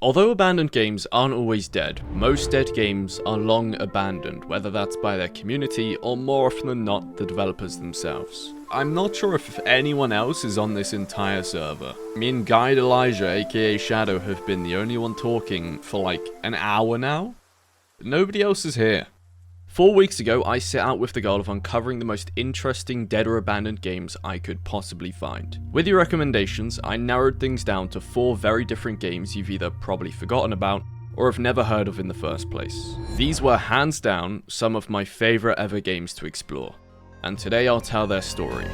Although abandoned games aren't always dead, most dead games are long abandoned, whether that's by their community or more often than not, the developers themselves. I'm not sure if anyone else is on this entire server. Me and Guide Elijah, aka Shadow, have been the only one talking for like an hour now. Nobody else is here. 4 weeks ago, I set out with the goal of uncovering the most interesting dead or abandoned games I could possibly find. With your recommendations, I narrowed things down to 4 very different games you've either probably forgotten about or have never heard of in the first place. These were hands down some of my favourite ever games to explore, and today I'll tell their story.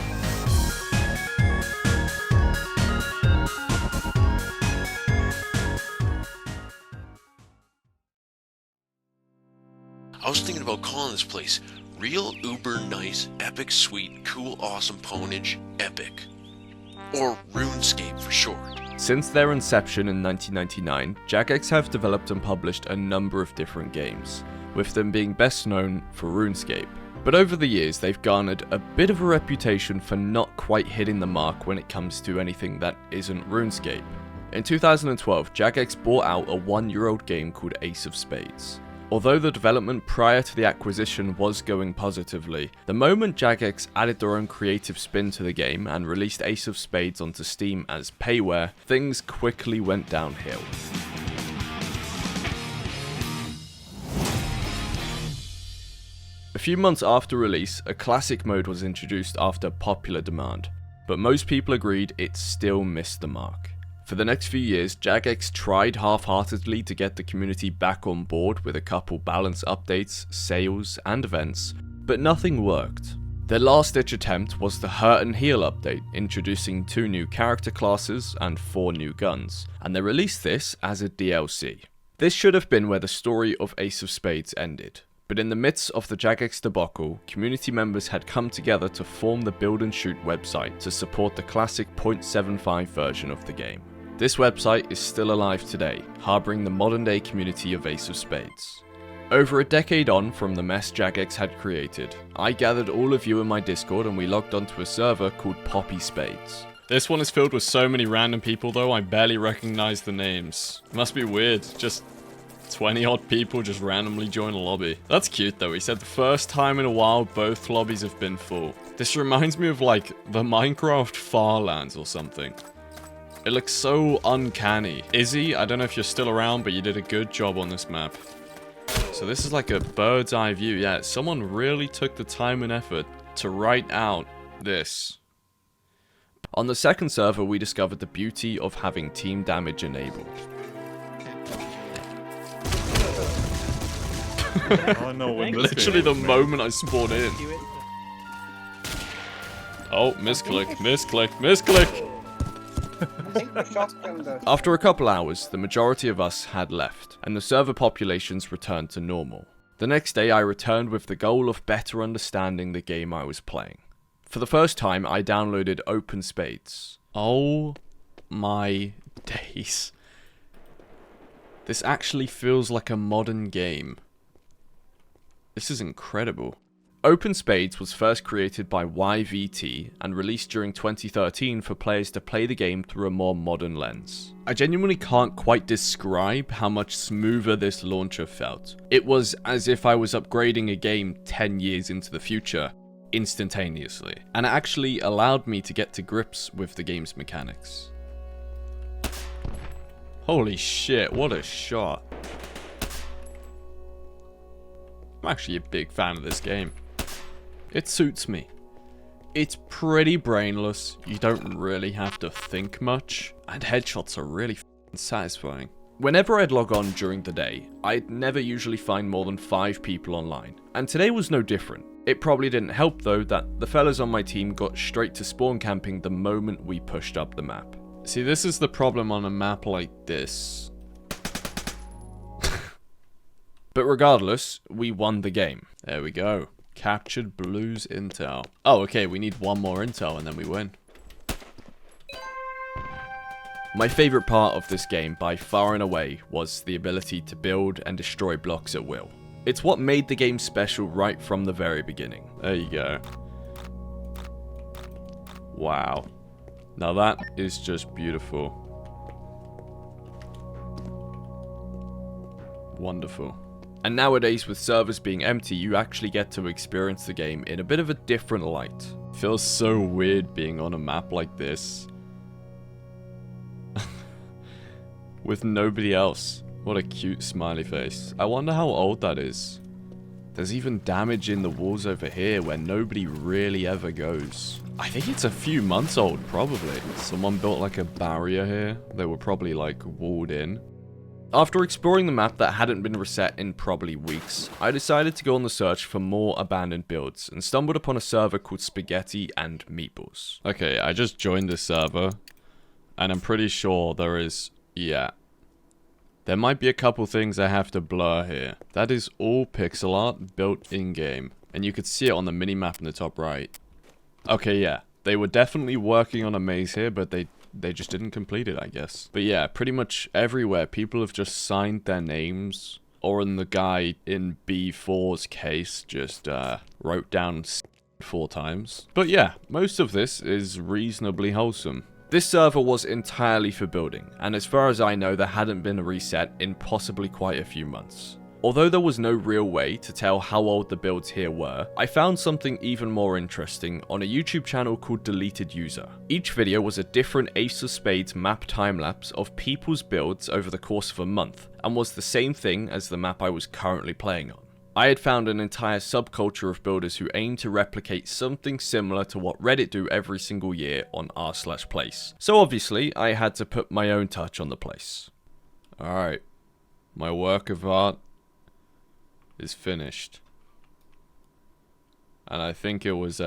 I was thinking about calling this place Real Uber Nice Epic Sweet Cool Awesome Ponage Epic. Or RuneScape for short. Since their inception in 1999, Jagex have developed and published a number of different games, with them being best known for RuneScape. But over the years, they've garnered a bit of a reputation for not quite hitting the mark when it comes to anything that isn't RuneScape. In 2012, Jagex bought out a 1-year-old game called Ace of Spades. Although the development prior to the acquisition was going positively, the moment Jagex added their own creative spin to the game and released Ace of Spades onto Steam as payware, things quickly went downhill. A few months after release, a classic mode was introduced after popular demand, but most people agreed it still missed the mark. For the next few years, Jagex tried half-heartedly to get the community back on board with a couple balance updates, sales, and events, but nothing worked. Their last-ditch attempt was the Hurt and Heal update, introducing 2 new character classes and 4 new guns, and they released this as a DLC. This should have been where the story of Ace of Spades ended. But in the midst of the Jagex debacle, community members had come together to form the Build and Shoot website to support the classic 0.75 version of the game. This website is still alive today, harbouring the modern day community of Ace of Spades. Over a decade on from the mess Jagex had created, I gathered all of you in my Discord and we logged onto a server called Poppy Spades. This one is filled with so many random people though, I barely recognise the names. Must be weird, just 20 odd people just randomly join a lobby. That's cute though, he said the first time in a while both lobbies have been full. This reminds me of like the Minecraft Farlands or something. It looks so uncanny. Izzy, I don't know if you're still around, but you did a good job on this map. So this is like a bird's eye view. Yeah, someone really took the time and effort to write out this. On the second server, we discovered the beauty of having team damage enabled. Oh no, literally the moment I spawned in. Oh, misclick, misclick, misclick! After a couple hours, the majority of us had left, and the server populations returned to normal. The next day I returned with the goal of better understanding the game I was playing. For the first time, I downloaded Open Spades. Oh my days. This actually feels like a modern game. This is incredible. Open Spades was first created by YVT and released during 2013 for players to play the game through a more modern lens. I genuinely can't quite describe how much smoother this launcher felt. It was as if I was upgrading a game 10 years into the future, instantaneously, and it actually allowed me to get to grips with the game's mechanics. Holy shit, what a shot. I'm actually a big fan of this game. It suits me. It's pretty brainless, you don't really have to think much, and headshots are really f***ing satisfying. Whenever I'd log on during the day, I'd never usually find more than 5 people online, and today was no different. It probably didn't help though that the fellas on my team got straight to spawn camping the moment we pushed up the map. See, this is the problem on a map like this. But regardless, we won the game. There we go. Captured Blue's intel. Oh, okay, we need 1 more intel and then we win. My favourite part of this game by far and away was the ability to build and destroy blocks at will. It's what made the game special right from the very beginning. There you go. Wow. Now that is just beautiful. Wonderful. And nowadays, with servers being empty, you actually get to experience the game in a bit of a different light. Feels so weird being on a map like this. With nobody else. What a cute smiley face. I wonder how old that is. There's even damage in the walls over here where nobody really ever goes. I think it's a few months old, probably. Someone built like a barrier here. They were probably like walled in. After exploring the map that hadn't been reset in probably weeks, I decided to go on the search for more abandoned builds and stumbled upon a server called Spaghetti and Meatballs. Okay, I just joined this server and I'm pretty sure there is, yeah. There might be a couple things I have to blur here. That is all pixel art built in-game, and you could see it on the minimap in the top right. Okay, yeah, they were definitely working on a maze here, but they just didn't complete it, I guess. But yeah, pretty much everywhere, people have just signed their names, or in the guy in B4's case, just wrote down 4 times. But yeah, most of this is reasonably wholesome. This server was entirely for building, and as far as I know, there hadn't been a reset in possibly quite a few months. Although there was no real way to tell how old the builds here were, I found something even more interesting on a YouTube channel called Deleted User. Each video was a different Ace of Spades map timelapse of people's builds over the course of a month, and was the same thing as the map I was currently playing on. I had found an entire subculture of builders who aim to replicate something similar to what Reddit do every single year on r/place. So obviously, I had to put my own touch on the place. Alright, my work of art is finished. And I think it was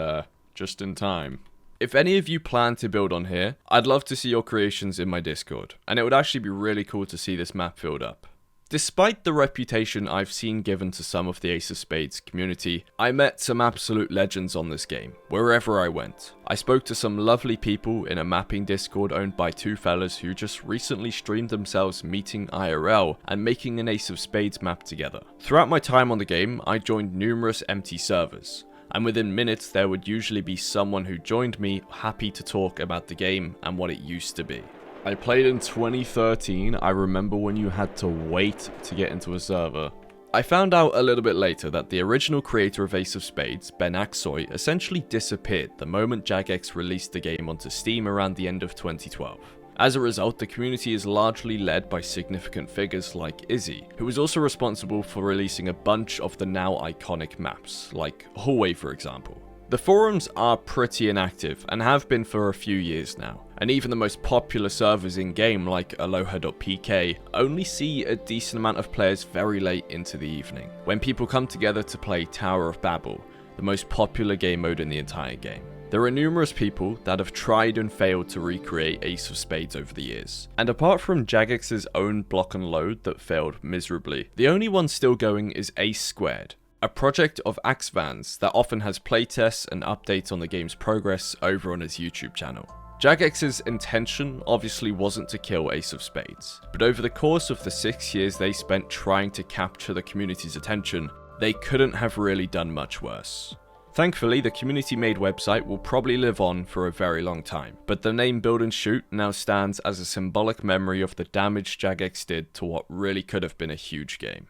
just in time. If any of you plan to build on here, I'd love to see your creations in my Discord, and it would actually be really cool to see this map filled up. Despite the reputation I've seen given to some of the Ace of Spades community, I met some absolute legends on this game, wherever I went. I spoke to some lovely people in a mapping Discord owned by 2 fellas who just recently streamed themselves meeting IRL and making an Ace of Spades map together. Throughout my time on the game, I joined numerous empty servers, and within minutes there would usually be someone who joined me happy to talk about the game and what it used to be. I played in 2013, I remember when you had to wait to get into a server. I found out a little bit later that the original creator of Ace of Spades, Ben Aksoy, essentially disappeared the moment Jagex released the game onto Steam around the end of 2012. As a result, the community is largely led by significant figures like Izzy, who was also responsible for releasing a bunch of the now iconic maps, like Hallway for example. The forums are pretty inactive and have been for a few years now, and even the most popular servers in-game like Aloha.pk only see a decent amount of players very late into the evening, when people come together to play Tower of Babel, the most popular game mode in the entire game. There are numerous people that have tried and failed to recreate Ace of Spades over the years, and apart from Jagex's own block and load that failed miserably, the only one still going is Ace Squared, a project of Axvans that often has playtests and updates on the game's progress over on his YouTube channel. Jagex's intention obviously wasn't to kill Ace of Spades, but over the course of the 6 years they spent trying to capture the community's attention, they couldn't have really done much worse. Thankfully, the community-made website will probably live on for a very long time, but the name Build and Shoot now stands as a symbolic memory of the damage Jagex did to what really could have been a huge game.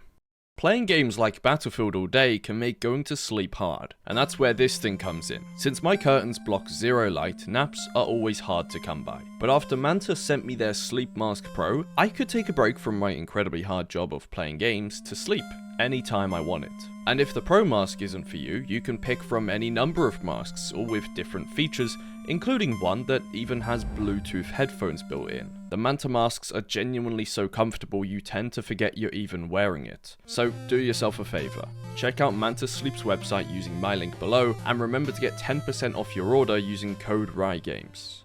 Playing games like Battlefield all day can make going to sleep hard, and that's where this thing comes in. Since my curtains block zero light, naps are always hard to come by. But after Manta sent me their Sleep Mask Pro, I could take a break from my incredibly hard job of playing games to sleep anytime I want it. And if the Pro Mask isn't for you, you can pick from any number of masks, all with different features, including one that even has Bluetooth headphones built in. The Manta masks are genuinely so comfortable you tend to forget you're even wearing it. So do yourself a favor. Check out Manta Sleep's website using my link below, and remember to get 10% off your order using code Rye Games.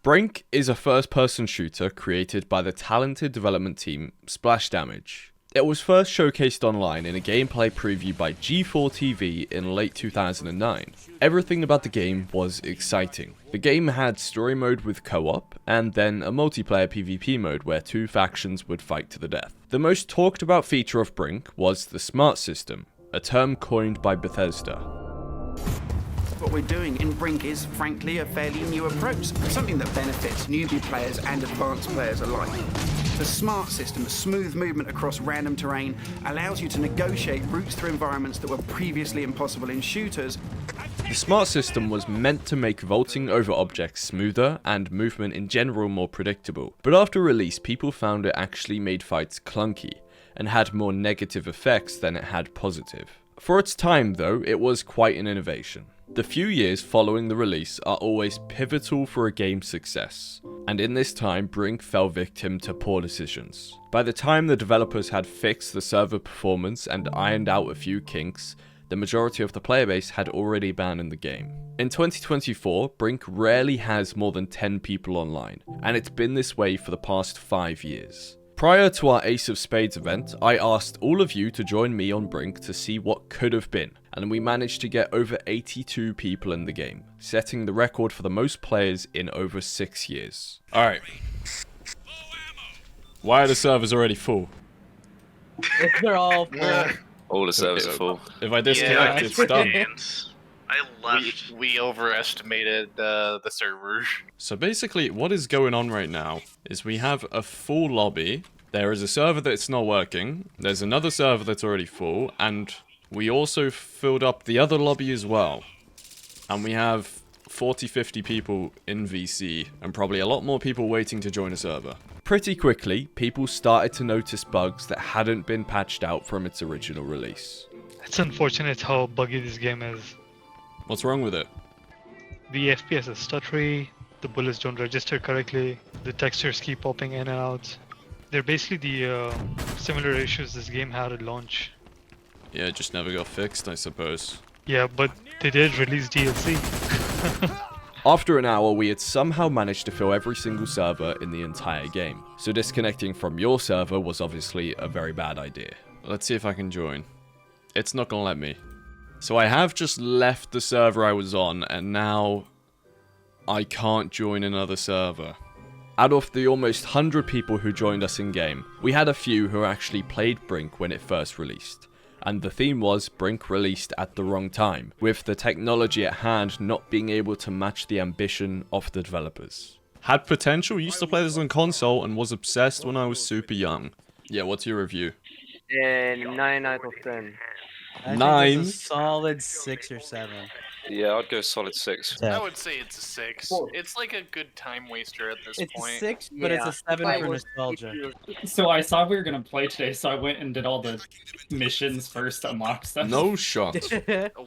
Brink is a first-person shooter created by the talented development team Splash Damage. It was first showcased online in a gameplay preview by G4TV in late 2009. Everything about the game was exciting. The game had story mode with co-op, and then a multiplayer PvP mode where 2 factions would fight to the death. The most talked about feature of Brink was the Smart System, a term coined by Bethesda. What we're doing in Brink is, frankly, a fairly new approach, something that benefits newbie players and advanced players alike. The smart system, smooth movement across random terrain, allows you to negotiate routes through environments that were previously impossible in shooters. The smart system was meant to make vaulting over objects smoother and movement in general more predictable, but after release people found it actually made fights clunky and had more negative effects than it had positive. For its time though, it was quite an innovation. The few years following the release are always pivotal for a game's success, and in this time Brink fell victim to poor decisions. By the time the developers had fixed the server performance and ironed out a few kinks, the majority of the player base had already abandoned the game. In 2024, Brink rarely has more than 10 people online, and it's been this way for the past 5 years. Prior to our Ace of Spades event, I asked all of you to join me on Brink to see what could have been, and we managed to get over 82 people in the game, setting the record for the most players in over 6 years. Alright. Why are the servers already full? They're all full. All the servers are full. If I disconnect, it's done. I left. We overestimated the servers. So basically, what is going on right now is we have a full lobby. There is a server that's not working. There's another server that's already full, and we also filled up the other lobby as well. And we have 40-50 people in VC, and probably a lot more people waiting to join a server. Pretty quickly, people started to notice bugs that hadn't been patched out from its original release. It's unfortunate how buggy this game is. What's wrong with it? The FPS is stuttery, the bullets don't register correctly, the textures keep popping in and out. They're basically the similar issues this game had at launch. Yeah, it just never got fixed, I suppose. Yeah, but they did release DLC. After an hour, we had somehow managed to fill every single server in the entire game. So disconnecting from your server was obviously a very bad idea. Let's see if I can join. It's not gonna let me. So I have just left the server I was on, and now I can't join another server. Out of the almost 100 people who joined us in-game, we had a few who actually played Brink when it first released. And the theme was Brink released at the wrong time, with the technology at hand not being able to match the ambition of the developers. Had potential, used to play this on console, and was obsessed when I was super young. Yeah, what's your review? 9 out of 10. I 9? think it's a solid 6 or 7. Yeah, I'd go solid 6. I would say it's a 6. It's like a good time waster at this It's point. a 6, but it's a 7 for nostalgia. So I saw we were gonna play today, so I went and did all the missions first to unlock stuff. No shot.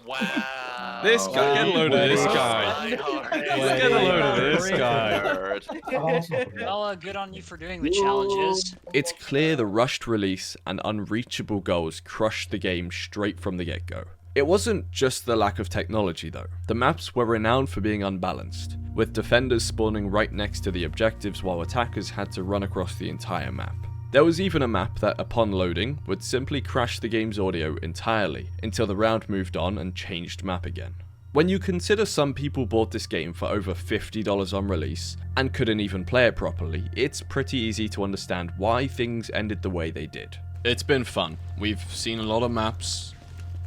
Wow. This guy, get a load of this guy. Get a load of this guy. Well, good on you for doing the challenges. It's clear the rushed release and unreachable goals crushed the game straight from the get-go. It wasn't just the lack of technology though. The maps were renowned for being unbalanced, with defenders spawning right next to the objectives while attackers had to run across the entire map. There was even a map that, upon loading, would simply crash the game's audio entirely until the round moved on and changed map again. When you consider some people bought this game for over $50 on release and couldn't even play it properly, it's pretty easy to understand why things ended the way they did. It's been fun. We've seen a lot of maps.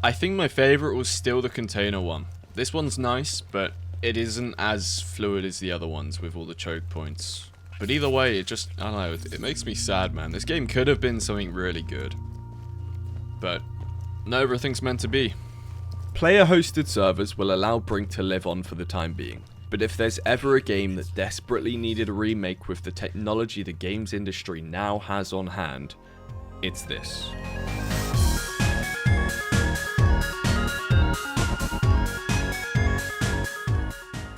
I think my favourite was still the container one. This one's nice, but it isn't as fluid as the other ones with all the choke points. But either way, it just, I don't know, it makes me sad, man. This game could have been something really good. But not everything's meant to be. Player-hosted servers will allow Brink to live on for the time being. But if there's ever a game that desperately needed a remake with the technology the games industry now has on hand, it's this.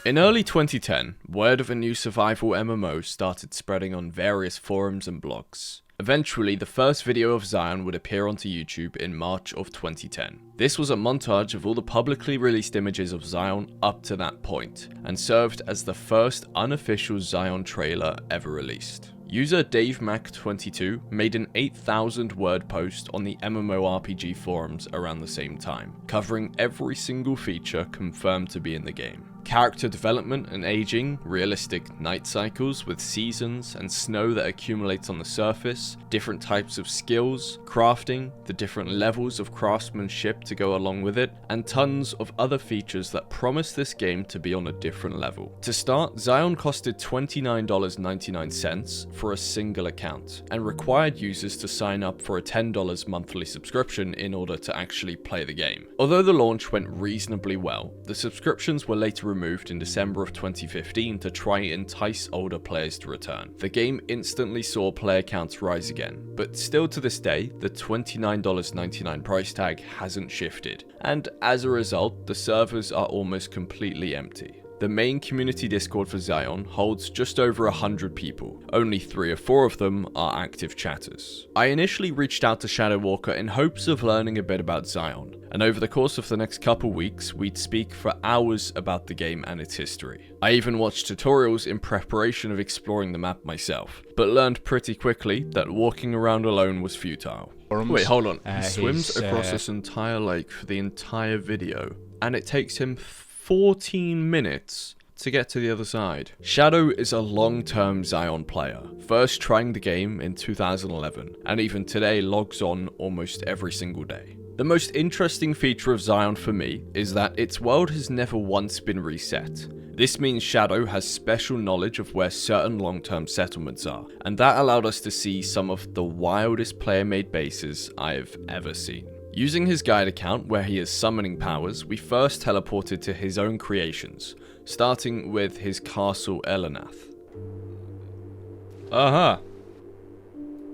In early 2010, word of a new survival MMO started spreading on various forums and blogs. Eventually, the first video of Xsyon would appear onto YouTube in March of 2010. This was a montage of all the publicly released images of Xsyon up to that point, and served as the first unofficial Xsyon trailer ever released. User DaveMac22 made an 8,000 word post on the MMORPG forums around the same time, covering every single feature confirmed to be in the game. Character development and aging, realistic night cycles with seasons and snow that accumulates on the surface, different types of skills, crafting, the different levels of craftsmanship to go along with it, and tons of other features that promise this game to be on a different level. To start, Xsyon costed $29.99 for a single account, and required users to sign up for a $10 monthly subscription in order to actually play the game. Although the launch went reasonably well, the subscriptions were later removed in December of 2015 to try and entice older players to return. The game instantly saw player counts rise again, but still to this day, the $29.99 price tag hasn't shifted, and as a result, the servers are almost completely empty. The main community Discord for Xsyon holds just over 100 people. Only 3 or 4 of them are active chatters. I initially reached out to ShadowWalker in hopes of learning a bit about Xsyon, and over the course of the next couple weeks, we'd speak for hours about the game and its history. I even watched tutorials in preparation of exploring the map myself, but learned pretty quickly that walking around alone was futile. Wait, hold on. He swims across this entire lake for the entire video, and it takes him 14 minutes to get to the other side. Shadow is a long-term Xsyon player, first trying the game in 2011, and even today logs on almost every single day. The most interesting feature of Xsyon for me is that its world has never once been reset. This means Shadow has special knowledge of where certain long-term settlements are, and that allowed us to see some of the wildest player-made bases I have ever seen. Using his guide account where he has summoning powers, we first teleported to his own creations, starting with his castle Elanath.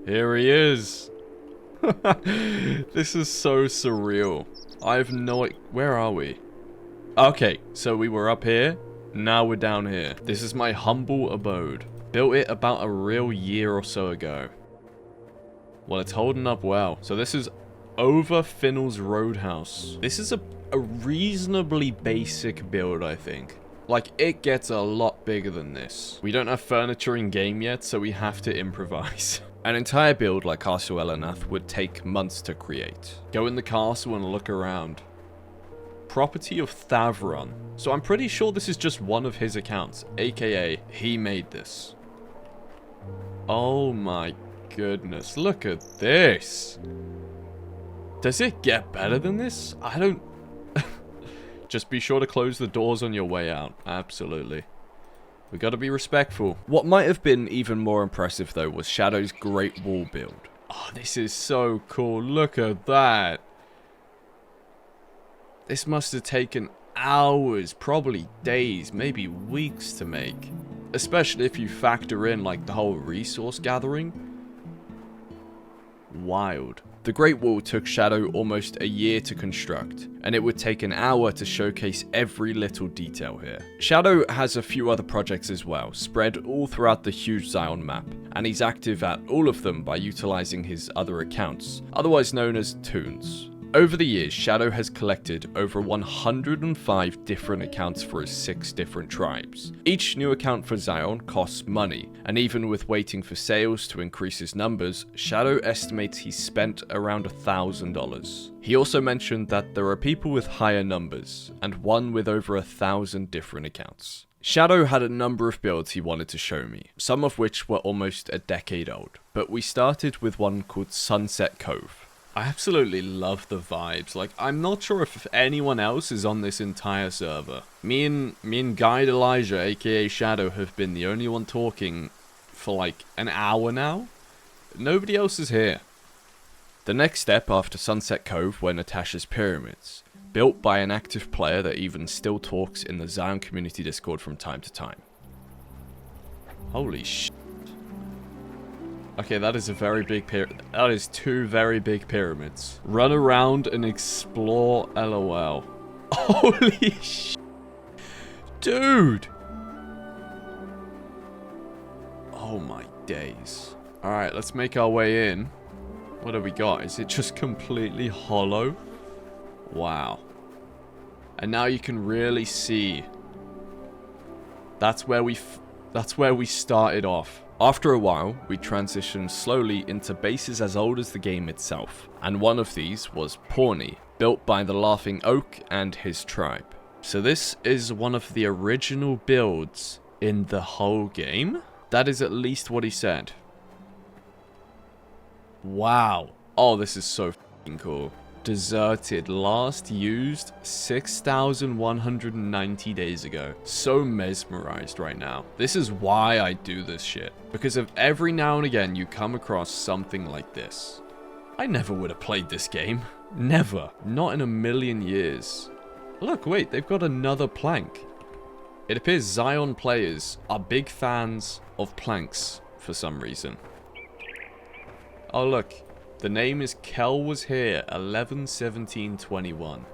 Here he is. This is so surreal. I have no idea. Where are we? Okay, so we were up here, now we're down here. This is my humble abode. Built it about a real year or so ago. Well, it's holding up well. So this is over Finnell's Roadhouse. This is a reasonably basic build, I think. Like, it gets a lot bigger than this. We don't have furniture in game yet, so we have to improvise. An entire build like Castle Elanath would take months to create. Go in the castle and look around. Property of Thavron. So I'm pretty sure this is just one of his accounts, aka he made this. Oh my goodness, look at this. Does it get better than this? I don't... Just be sure to close the doors on your way out. Absolutely. We gotta be respectful. What might have been even more impressive though was Shadow's Great Wall build. Oh, this is so cool. Look at that. This must have taken hours, probably days, maybe weeks to make. Especially if you factor in like the whole resource gathering. Wild. The Great Wall took Shadow almost a year to construct, and it would take an hour to showcase every little detail here. Shadow has a few other projects as well, spread all throughout the huge Xsyon map, and he's active at all of them by utilizing his other accounts, otherwise known as toons. Over the years, Shadow has collected over 105 different accounts for his 6 different tribes. Each new account for Xsyon costs money, and even with waiting for sales to increase his numbers, Shadow estimates he spent around $1,000. He also mentioned that there are people with higher numbers, and one with over 1,000 different accounts. Shadow had a number of builds he wanted to show me, some of which were almost a decade old, but we started with one called Sunset Cove. I absolutely love the vibes. Like, I'm not sure if anyone else is on this entire server. Me and Guide Elijah, aka Shadow, have been the only one talking for like an hour now. Nobody else is here. The next step after Sunset Cove were Natasha's Pyramids, built by an active player that even still talks in the Xsyon community Discord from time to time. Holy shit. Okay, that is a very big pyramid. That is 2 very big pyramids. Run around and explore, LOL. Holy shit. Dude! Oh my days. Alright, let's make our way in. What have we got? Is it just completely hollow? Wow. And now you can really see. That's where we started off. After a while, we transitioned slowly into bases as old as the game itself, and one of these was Pawnee, built by the Laughing Oak and his tribe. So this is one of the original builds in the whole game? That is at least what he said. Wow. Oh, this is so f***ing cool. Deserted, last used 6,190 days ago. So mesmerized right now. This is why I do this shit. Because of every now and again you come across something like this. I never would have played this game. Never. Not in a million years. Look, wait, they've got another plank. It appears Xsyon players are big fans of planks for some reason. Oh look. The name is Kel was here 11/17/21.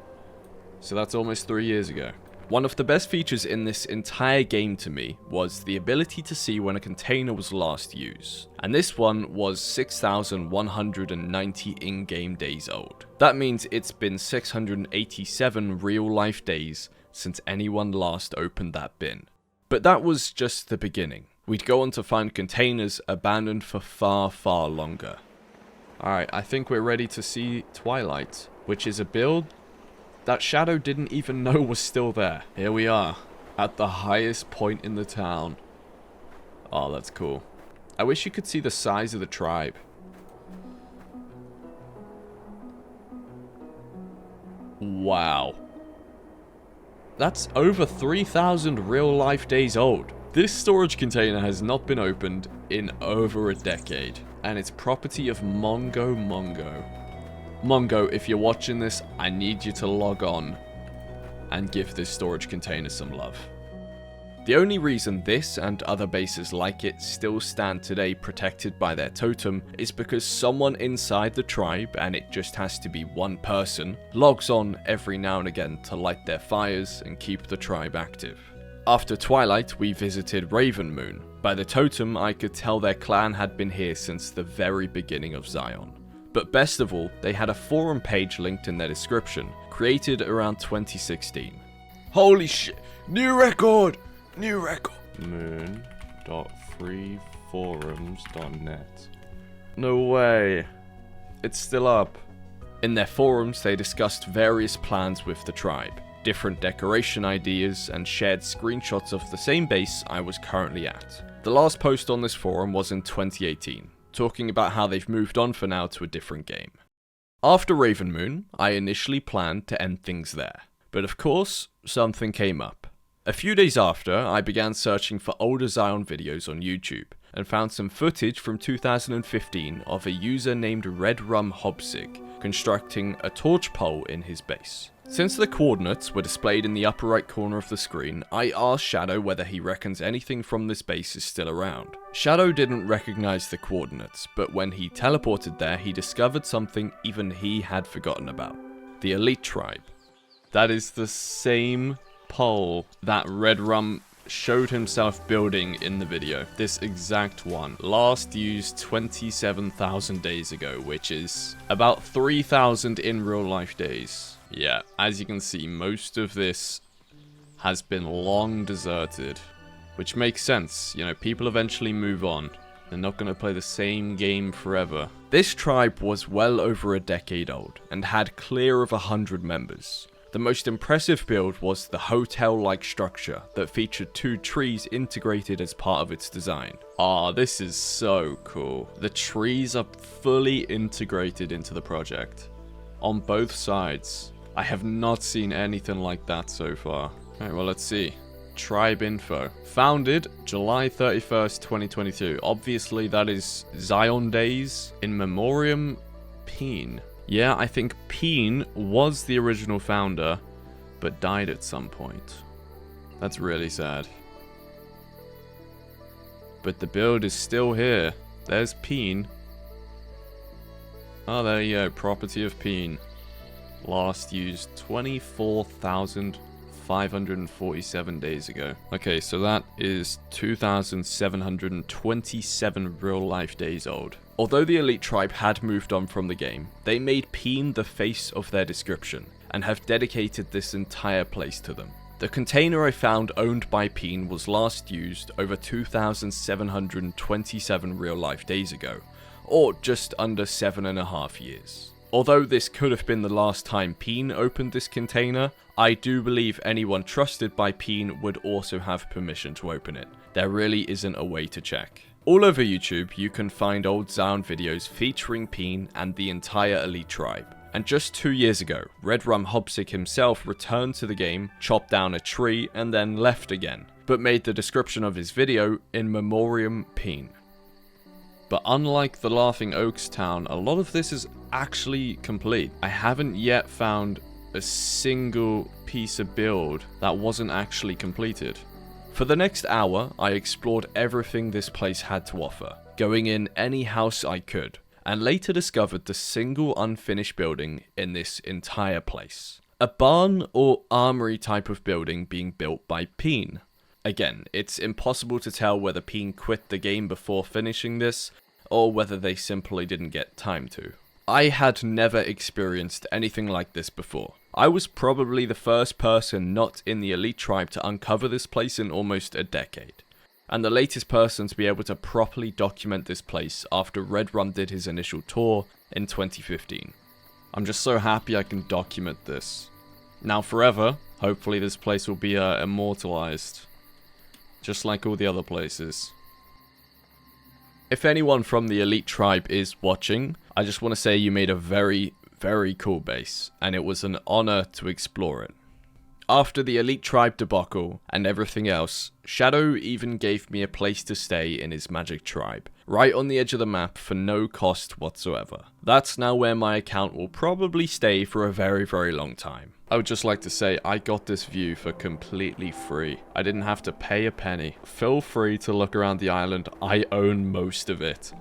So that's almost 3 years ago. One of the best features in this entire game to me was the ability to see when a container was last used. And this one was 6,190 in-game days old. That means it's been 687 real-life days since anyone last opened that bin. But that was just the beginning. We'd go on to find containers abandoned for far, far longer. Alright, I think we're ready to see Twilight, which is a build that Shadow didn't even know was still there. Here we are, at the highest point in the town. Oh, that's cool. I wish you could see the size of the tribe. Wow. That's over 3,000 real-life days old. This storage container has not been opened in over a decade. And it's property of Mongo. Mongo, if you're watching this, I need you to log on and give this storage container some love. The only reason this and other bases like it still stand today protected by their totem is because someone inside the tribe, and it just has to be one person, logs on every now and again to light their fires and keep the tribe active. After Twilight, we visited Ravenmoon. By the totem, I could tell their clan had been here since the very beginning of Xsyon. But best of all, they had a forum page linked in their description, created around 2016. Holy shit! New record! New record! Moon.freeforums.net. No way. It's still up. In their forums, they discussed various plans with the tribe, different decoration ideas, and shared screenshots of the same base I was currently at. The last post on this forum was in 2018, talking about how they've moved on for now to a different game. After Ravenmoon, I initially planned to end things there, but of course, something came up. A few days after, I began searching for older Xsyon videos on YouTube, and found some footage from 2015 of a user named Redrum Hobsig constructing a torch pole in his base. Since the coordinates were displayed in the upper right corner of the screen, I asked Shadow whether he reckons anything from this base is still around. Shadow didn't recognize the coordinates, but when he teleported there, he discovered something even he had forgotten about. The Elite Tribe. That is the same pole that Redrum showed himself building in the video. This exact one. Last used 27,000 days ago, which is about 3,000 in real life days. Yeah, as you can see, most of this has been long deserted, which makes sense. You know, people eventually move on. They're not going to play the same game forever. This tribe was well over a decade old and had clear of 100 members. The most impressive build was the hotel-like structure that featured 2 trees integrated as part of its design. Ah, this is so cool. The trees are fully integrated into the project on both sides. I have not seen anything like that so far. Alright, well, let's see. Tribe info. Founded July 31st, 2022. Obviously, that is Xsyon Days in Memoriam Peen. Yeah, I think Peen was the original founder, but died at some point. That's really sad. But the build is still here. There's Peen. Oh, there you go. Property of Peen. Last used 24,547 days ago. Okay, so that is 2,727 real-life days old. Although the Elite Tribe had moved on from the game, they made Peen the face of their description, and have dedicated this entire place to them. The container I found owned by Peen was last used over 2,727 real-life days ago, or just under 7.5 years. Although this could have been the last time Peen opened this container, I do believe anyone trusted by Peen would also have permission to open it. There really isn't a way to check. All over YouTube, you can find old Xsyon videos featuring Peen and the entire elite tribe. And just 2 years ago, Redrum Hobsig himself returned to the game, chopped down a tree, and then left again, but made the description of his video in memoriam Peen. But unlike the Laughing Oaks town, a lot of this is actually complete. I haven't yet found a single piece of build that wasn't actually completed. For the next hour, I explored everything this place had to offer, going in any house I could, and later discovered the single unfinished building in this entire place. A barn or armory type of building being built by Peen. Again, it's impossible to tell whether Peen quit the game before finishing this, or whether they simply didn't get time to. I had never experienced anything like this before. I was probably the first person not in the elite tribe to uncover this place in almost a decade, and the latest person to be able to properly document this place after Redrum did his initial tour in 2015. I'm just so happy I can document this. Now forever, hopefully this place will be immortalized, just like all the other places. If anyone from the elite tribe is watching, I just want to say you made a very, very cool base, and it was an honor to explore it. After the elite tribe debacle and everything else, Shadow even gave me a place to stay in his magic tribe, right on the edge of the map for no cost whatsoever. That's now where my account will probably stay for a very, very long time. I would just like to say I got this view for completely free. I didn't have to pay a penny. Feel free to look around the island, I own most of it.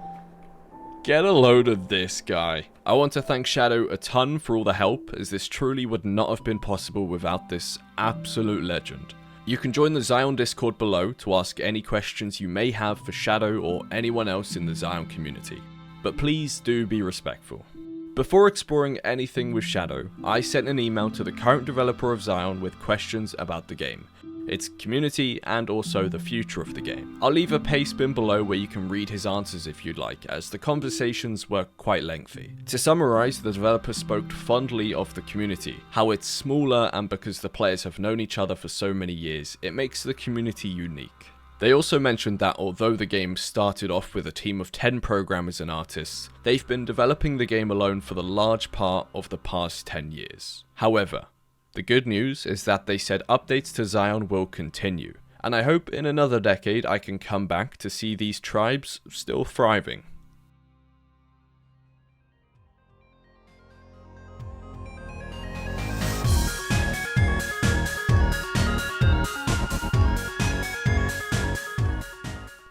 Get a load of this guy. I want to thank Shadow a ton for all the help, as this truly would not have been possible without this absolute legend. You can join the Xsyon Discord below to ask any questions you may have for Shadow or anyone else in the Xsyon community, but please do be respectful. Before exploring anything with Shadow, I sent an email to the current developer of Xsyon with questions about the game, its community, and also the future of the game. I'll leave a paste bin below where you can read his answers if you'd like, as the conversations were quite lengthy. To summarize, the developer spoke fondly of the community, how it's smaller, and because the players have known each other for so many years, it makes the community unique. They also mentioned that although the game started off with a team of 10 programmers and artists, they've been developing the game alone for the large part of the past 10 years. However, the good news is that they said updates to Xsyon will continue, and I hope in another decade I can come back to see these tribes still thriving.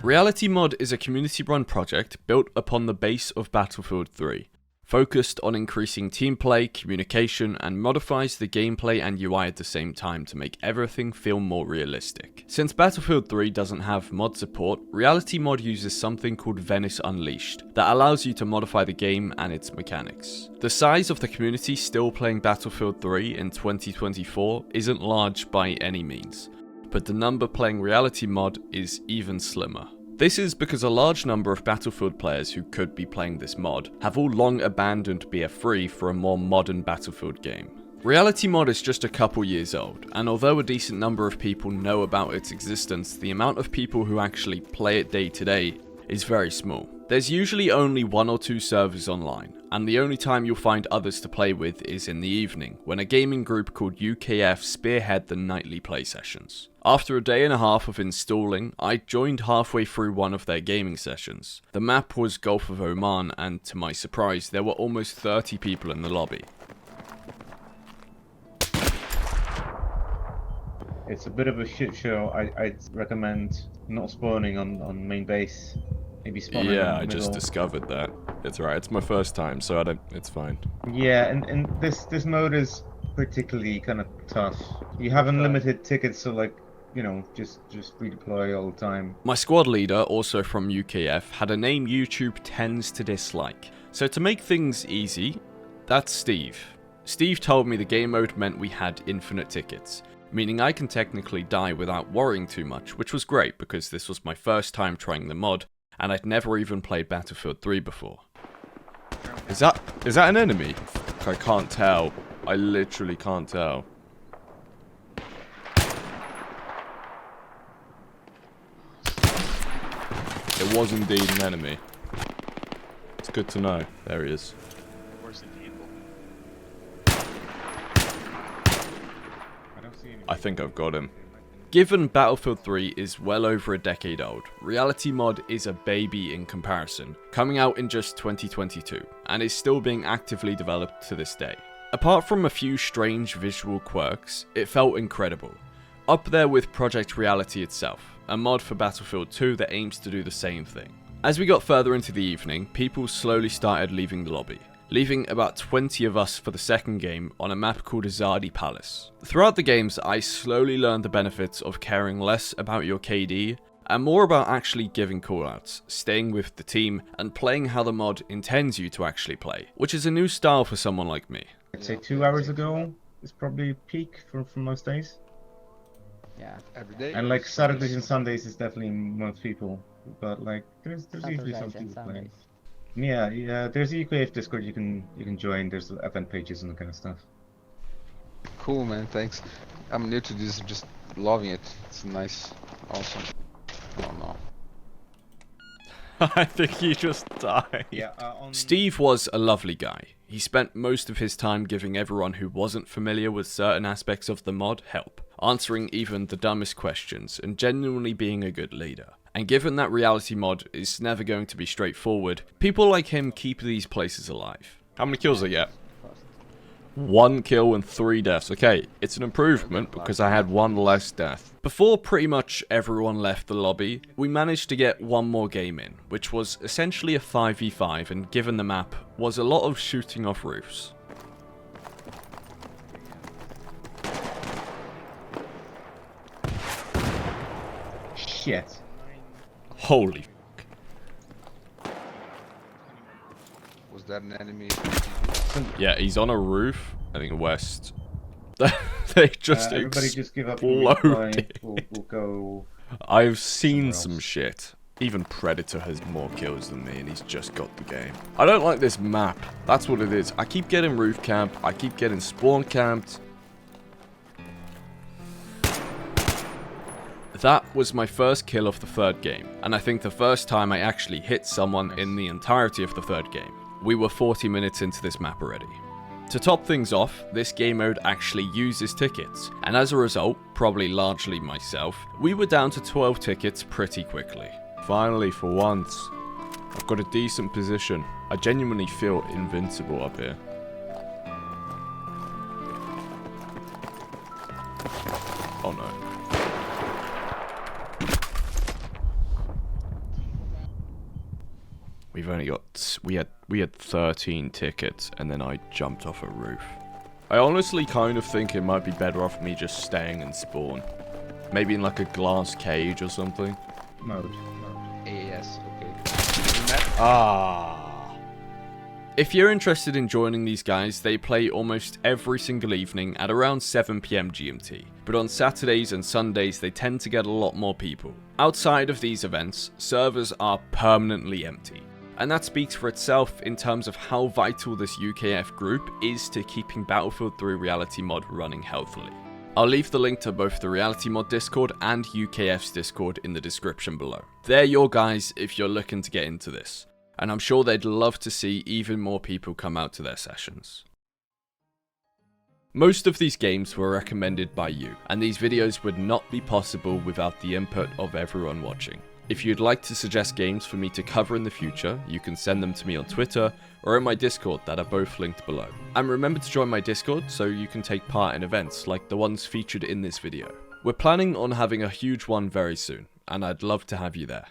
Reality Mod is a community-run project built upon the base of Battlefield 3, focused on increasing team play, communication, and modifies the gameplay and UI at the same time to make everything feel more realistic. Since Battlefield 3 doesn't have mod support, Reality Mod uses something called Venice Unleashed that allows you to modify the game and its mechanics. The size of the community still playing Battlefield 3 in 2024 isn't large by any means, but the number playing Reality Mod is even slimmer. This is because a large number of Battlefield players who could be playing this mod have all long abandoned BF3 for a more modern Battlefield game. Reality Mod is just a couple years old, and although a decent number of people know about its existence, the amount of people who actually play it day to day is very small. There's usually only 1 or 2 servers online, and the only time you'll find others to play with is in the evening, when a gaming group called UKF spearhead the nightly play sessions. After a day and a half of installing, I joined halfway through one of their gaming sessions. The map was Gulf of Oman, and to my surprise, there were almost 30 people in the lobby. It's a bit of a shit show. I'd recommend not spawning on main base. Maybe spawning Yeah, in the I just middle. discovered that. It's alright, it's my first time, so it's fine. Yeah, and this mode is particularly kind of tough. You have unlimited tickets, so like, you know, just redeploy all the time. My squad leader, also from UKF, had a name YouTube tends to dislike. So to make things easy, that's Steve. Steve told me the game mode meant we had infinite tickets, meaning I can technically die without worrying too much, which was great because this was my first time trying the mod, and I'd never even played Battlefield 3 before. Is that an enemy? I can't tell. I literally can't tell. It was indeed an enemy. It's good to know. There he is. Where's the vehicle? I think I've got him. Given Battlefield 3 is well over a decade old, Reality Mod is a baby in comparison, coming out in just 2022, and is still being actively developed to this day. Apart from a few strange visual quirks, it felt incredible. Up there with Project Reality itself, a mod for Battlefield 2 that aims to do the same thing. As we got further into the evening, people slowly started leaving the lobby, leaving about 20 of us for the second game on a map called Azadi Palace. Throughout the games, I slowly learned the benefits of caring less about your KD, and more about actually giving callouts, staying with the team, and playing how the mod intends you to actually play, which is a new style for someone like me. I'd say 2 hours ago is probably peak for most days. Yeah, every day. And like Saturdays and Sundays is definitely most people, but like there's usually some people playing. Yeah, there's a UKF Discord you can join. There's event pages and that kind of stuff. Cool, man. Thanks. I'm new to this. I'm just loving it. It's nice. Awesome. Oh no. I think he just died. Yeah, Steve was a lovely guy. He spent most of his time giving everyone who wasn't familiar with certain aspects of the mod help, answering even the dumbest questions, and genuinely being a good leader. And given that Reality Mod is never going to be straightforward, people like him keep these places alive. How many kills did I get? 1 kill and 3 deaths. Okay, it's an improvement because I had 1 less death. Before pretty much everyone left the lobby, we managed to get 1 more game in, which was essentially a 5v5, and given the map, was a lot of shooting off roofs. Shit. Holy f***. Was that an enemy? Yeah, he's on a roof, I think west. They just everybody just give up. exploded. We'll go. I've seen some shit. Even Predator has more kills than me and he's just got the game. I don't like this map. That's what it is. I keep getting roof camped. I keep getting spawn camped. That was my first kill of the 3rd game, and I think the first time I actually hit someone in the entirety of the 3rd game. We were 40 minutes into this map already. To top things off, this game mode actually uses tickets, and as a result, probably largely myself, we were down to 12 tickets pretty quickly. Finally, for once, I've got a decent position. I genuinely feel invincible up here. Oh no. We've only got, we had 13 tickets, and then I jumped off a roof. I honestly kind of think it might be better off me just staying in spawn. Maybe in like a glass cage or something. Mode. AAS, okay. Ah. If you're interested in joining these guys, they play almost every single evening at around 7 PM GMT. But on Saturdays and Sundays, they tend to get a lot more people. Outside of these events, servers are permanently empty. And that speaks for itself in terms of how vital this UKF group is to keeping Battlefield 3 Reality Mod running healthily. I'll leave the link to both the Reality Mod Discord and UKF's Discord in the description below. They're your guys if you're looking to get into this, and I'm sure they'd love to see even more people come out to their sessions. Most of these games were recommended by you, and these videos would not be possible without the input of everyone watching. If you'd like to suggest games for me to cover in the future, you can send them to me on Twitter or in my Discord that are both linked below. And remember to join my Discord so you can take part in events like the ones featured in this video. We're planning on having a huge one very soon, and I'd love to have you there.